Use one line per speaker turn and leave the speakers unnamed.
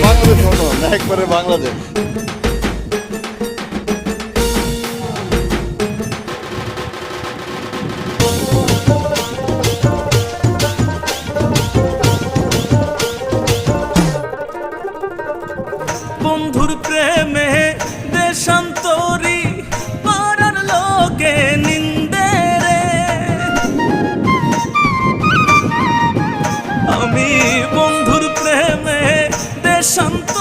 বাংলাদেশ মতো না, একবারে বাংলাদেশ।
বন্ধুর প্রেমে দেশান্তরী পাড়ার লোকে নিন্দে রে, আমি বন্ধুর প্রেমে দেশান্তরী